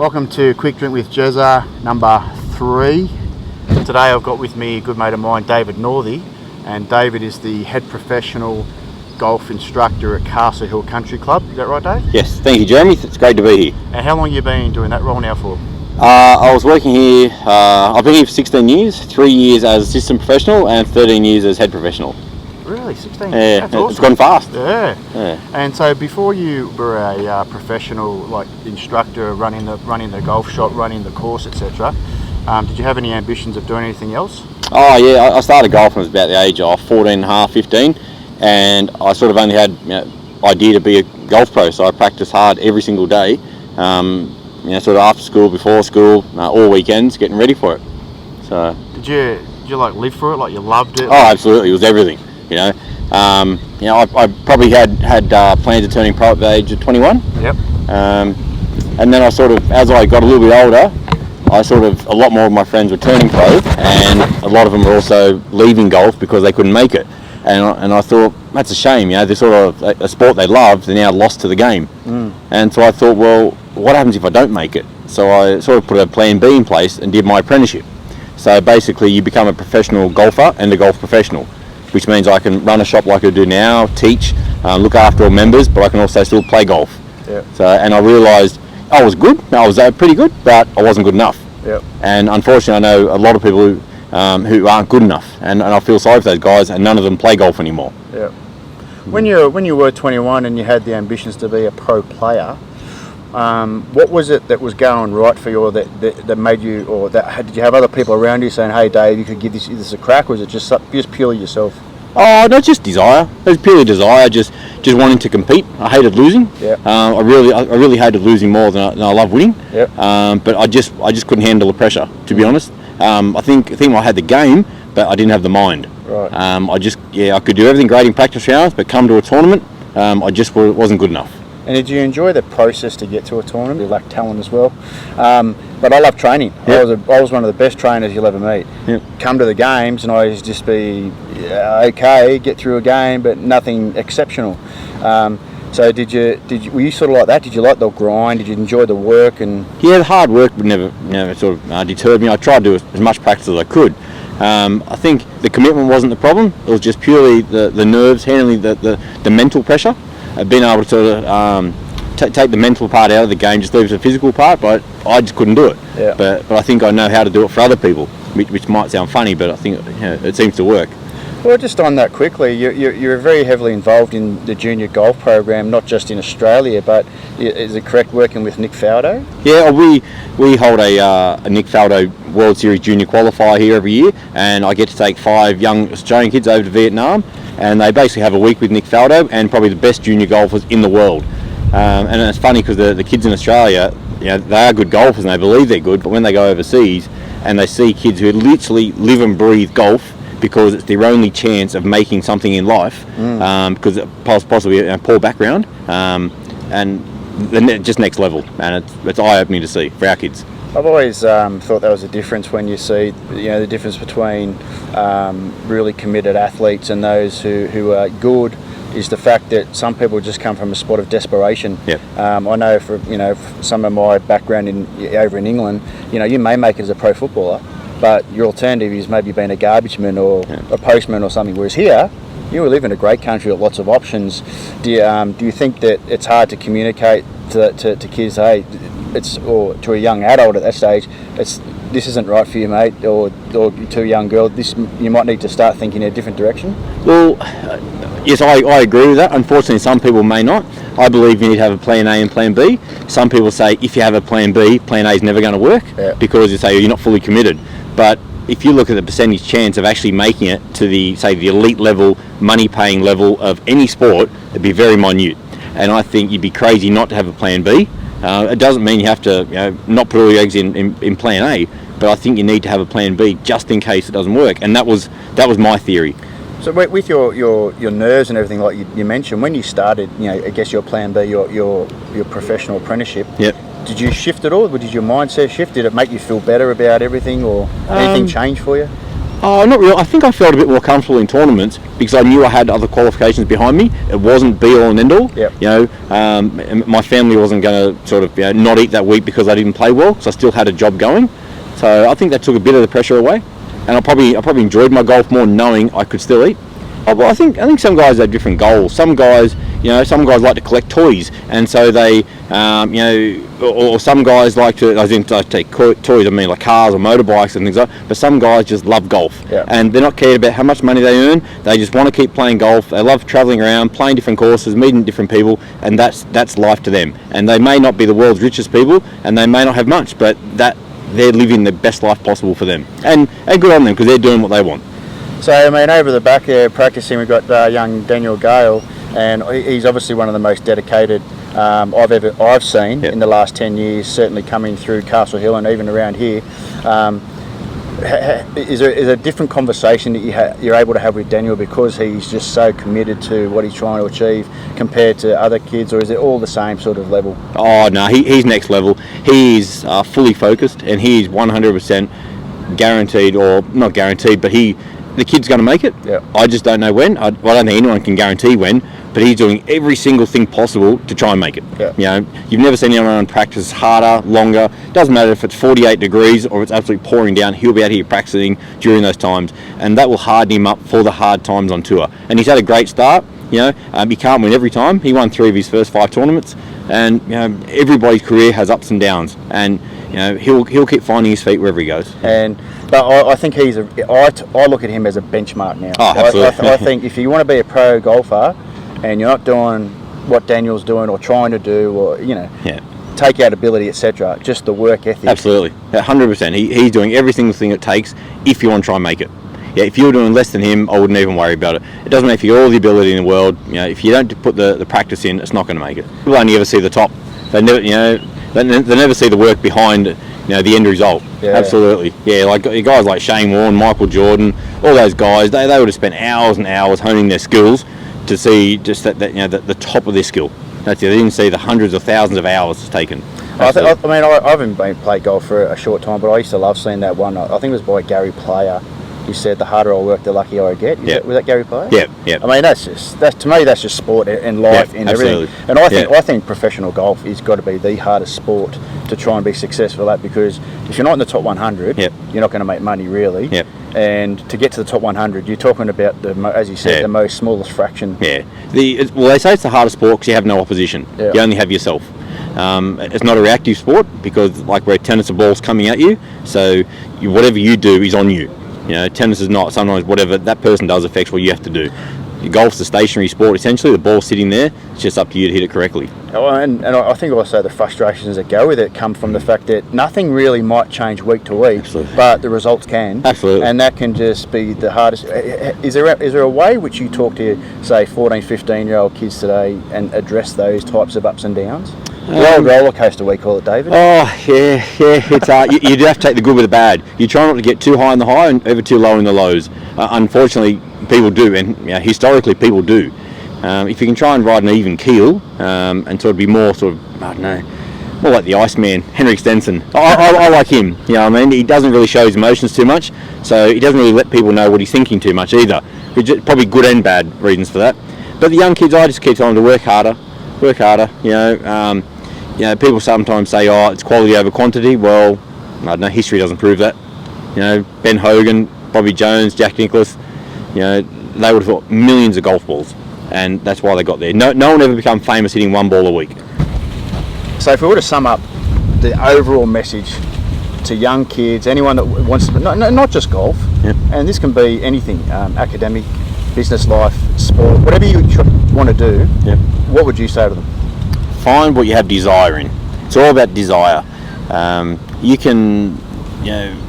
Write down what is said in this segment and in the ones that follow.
Welcome to Quick Drink with Jezza number 3. Today I've got with me a good mate of mine, David Northey, and David is the head professional golf instructor at Castle Hill Country Club. Is that right, Dave? Yes, thank you, Jeremy. It's great to be here. And how long have you been doing that role now for? I was working here, I've been here for 16 years, 3 years as assistant professional and 13 years as head professional. Really? 16? Yeah, that's awesome. It's gone fast. Yeah. And so before you were a professional instructor running the golf shop, running the course, etc., did you have any ambitions of doing anything else? Oh yeah, I started golf when I was about the age of 14 and a half, 15, and I sort of only had idea to be a golf pro, so I practiced hard every single day, sort of after school, before school, all weekends, getting ready for it. So Did you live for it? Like you loved it? Oh, absolutely, it was everything. I probably had plans of turning pro at the age of 21. Yep. And then I sort of, as I got a little bit older, a lot more of my friends were turning pro, and a lot of them were also leaving golf because they couldn't make it. And I thought, that's a shame, they're sort of a sport they loved, they're now lost to the game. And so I thought, well, what happens if I don't make it? So I sort of put a plan B in place and did my apprenticeship. So basically you become a professional golfer and a golf professional, which means I can run a shop like I do now, teach, look after all members, but I can also still play golf. Yep. So, and I realised I was good, I was pretty good, but I wasn't good enough. Yep. And unfortunately I know a lot of people who aren't good enough, and I feel sorry for those guys, and none of them play golf anymore. Yep. When you were 21 and you had the ambitions to be a pro player, what was it that was going right for you, or that made you, or did you have other people around you saying, "Hey, Dave, you could give this a crack," or was it just purely yourself? Oh, not just desire. It was purely desire. Just wanting to compete. I hated losing. Yeah. I really hated losing more than I love winning. Yep. But I just couldn't handle the pressure, to be honest. I think I had the game, but I didn't have the mind. Right. I could do everything great in practice rounds, but come to a tournament, I just wasn't good enough. And did you enjoy the process to get to a tournament? You lack talent as well, but I love training. Yep. I was one of the best trainers you'll ever meet. Yep. Come to the games and I used to just be okay, get through a game, but nothing exceptional. So were you sort of like that? Did you like the grind? Did you enjoy the work? And the hard work would never sort of deterred me. I tried to do as much practice as I could. I think the commitment wasn't the problem. It was just purely the nerves, handling the mental pressure. Being able to take the mental part out of the game, just leave the physical part, but I just couldn't do it. Yeah. But I think I know how to do it for other people, which might sound funny, but I think it seems to work. Well, just on that quickly, you're very heavily involved in the junior golf program, not just in Australia, but is it correct working with Nick Faldo? Yeah, we hold a Nick Faldo World Series Junior Qualifier here every year, and I get to take 5 young Australian kids over to Vietnam, and they basically have a week with Nick Faldo and probably the best junior golfers in the world. And it's funny because the kids in Australia, they are good golfers and they believe they're good, but when they go overseas and they see kids who literally live and breathe golf because it's their only chance of making something in life, because possibly a poor background, and then just next level, and it's eye-opening to see for our kids. I've always thought that was a difference when you see, the difference between really committed athletes and those who are good, is the fact that some people just come from a spot of desperation. Yep. I know for some of my background over in England, you may make it as a pro footballer, but your alternative is maybe being a garbage man or a postman or something. Whereas here, you live in a great country with lots of options. Do you think that it's hard to communicate to kids, hey, or to a young adult at that stage, this isn't right for you, mate, or to a young girl, you might need to start thinking in a different direction? Well, yes, I agree with that. Unfortunately, some people may not. I believe you need to have a plan A and plan B. Some people say if you have a plan B, plan A is never going to work, because you say you're not fully committed. But if you look at the percentage chance of actually making it to the elite level, money-paying level of any sport, it'd be very minute. And I think you'd be crazy not to have a plan B. It doesn't mean you have to not put all your eggs in plan A, but I think you need to have a plan B just in case it doesn't work. And that was my theory. So with your nerves and everything, like you mentioned, when you started, I guess your plan B, your professional apprenticeship. Yep. Did you shift at all? Did your mindset shift? Did it make you feel better about everything, or anything change for you? Oh, not really. I think I felt a bit more comfortable in tournaments because I knew I had other qualifications behind me. It wasn't be all and end all. Yep. You know, my family wasn't going to sort of not eat that week because I didn't play well, so I still had a job going. So I think that took a bit of the pressure away, and I probably enjoyed my golf more knowing I could still eat. Oh, but I think some guys have different goals. Some guys like to collect toys, and so they, or some guys like to. I didn't take toys. I mean, like cars or motorbikes and things like that. But some guys just love golf, and they're not cared about how much money they earn. They just want to keep playing golf. They love travelling around, playing different courses, meeting different people, and that's life to them. And they may not be the world's richest people, and they may not have much, but they're living the best life possible for them, and good on them because they're doing what they want. So, I mean, over the back there practicing, we've got young Daniel Gale, and he's obviously one of the most dedicated I've seen in the last 10 years, certainly coming through Castle Hill and even around here. Is there a different conversation that you're able to have with Daniel because he's just so committed to what he's trying to achieve compared to other kids, or is it all the same sort of level? Oh, no, he's next level. He's fully focused, and he's 100% guaranteed, or not guaranteed, but the kid's going to make it. Yeah. I just don't know when. I don't think anyone can guarantee when, but he's doing every single thing possible to try and make it. Yeah. You know, you've never seen anyone practice harder, longer. Doesn't matter if it's 48 degrees or it's absolutely pouring down. He'll be out here practicing during those times, and that will harden him up for the hard times on tour. And he's had a great start. You know, he can't win every time. He won 3 of his first 5 tournaments, and you know, everybody's career has ups and downs, and you know, he'll keep finding his feet wherever he goes. But I think I look at him as a benchmark now. Oh, absolutely. I think if you want to be a pro golfer and you're not doing what Daniel's doing or trying to do, or take out ability, etc., just the work ethic. Absolutely, 100%. He's doing every single thing it takes if you want to try and make it. Yeah, if you're doing less than him, I wouldn't even worry about it. It doesn't matter if you've got all the ability in the world. You know, if you don't put the practice in, it's not going to make it. People only ever see the top. They never, they never see the work behind, the end result. Yeah. Absolutely. Yeah, like guys like Shane Warne, Michael Jordan, all those guys, they would have spent hours and hours honing their skills to see just the top of their skill. That's it. They didn't see the hundreds of thousands of hours taken. I haven't played golf for a short time, but I used to love seeing that one. I think it was by Gary Player. He said, "The harder I work, the luckier I get." Was that Gary Player? Yeah. I mean, that's to me, that's just sport and life and absolutely. everything. And I think professional golf has got to be the hardest sport to try and be successful at, because if you're not in the top 100, you're not going to make money really. Yep. And to get to the top 100, you're talking about as you said, the most smallest fraction. Yeah. They say it's the hardest sport because you have no opposition. Yeah. You only have yourself. It's not a reactive sport because, like where tennis, the ball's coming at you, so whatever you do is on you. Tennis is not. Sometimes whatever that person does affects what you have to do. Golf's a stationary sport, essentially. The ball's sitting there. It's just up to you to hit it correctly. And I think also the frustrations that go with it come from the fact that nothing really might change week to week, Absolutely. but the results can. Absolutely. And that can just be the hardest. Is there a way which you talk to, say, 14, 15-year-old kids today and address those types of ups and downs? The old roller coaster, we call it, David. Oh, yeah. It's you do have to take the good with the bad. You try not to get too high in the high and ever too low in the lows. Unfortunately, people do, and historically people do. If you can try and ride an even keel and sort of be more more like the Iceman, Henrik Stenson. I like him. He doesn't really show his emotions too much, so he doesn't really let people know what he's thinking too much either. Probably good and bad reasons for that. But the young kids, I just keep telling them to work harder. People sometimes say, it's quality over quantity. Well, I don't know, history doesn't prove that. Ben Hogan, Bobby Jones, Jack Nicklaus, they would have thought millions of golf balls, and that's why they got there. No one ever become famous hitting 1 ball a week. So if we were to sum up the overall message to young kids, anyone that wants to, not just golf, and this can be anything, academic, business life, sport, whatever you want to do, what would you say to them? Find what you have desire in. It's all about desire. You can,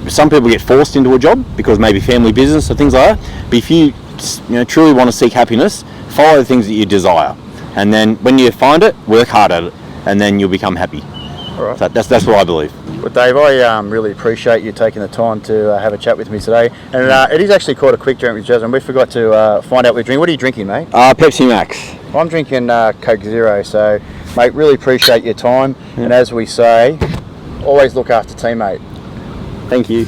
some people get forced into a job because maybe family business or things like that. But if you, truly want to seek happiness, follow the things that you desire, and then when you find it, work hard at it, and then you'll become happy. All right. So that's what I believe. Well, Dave, I really appreciate you taking the time to have a chat with me today. And it is actually called a quick drink with Jezza, and we forgot to find out what you're drinking. What are you drinking, mate? Pepsi Max. I'm drinking Coke Zero. So, mate, really appreciate your time. And as we say, always look after teammate. Thank you.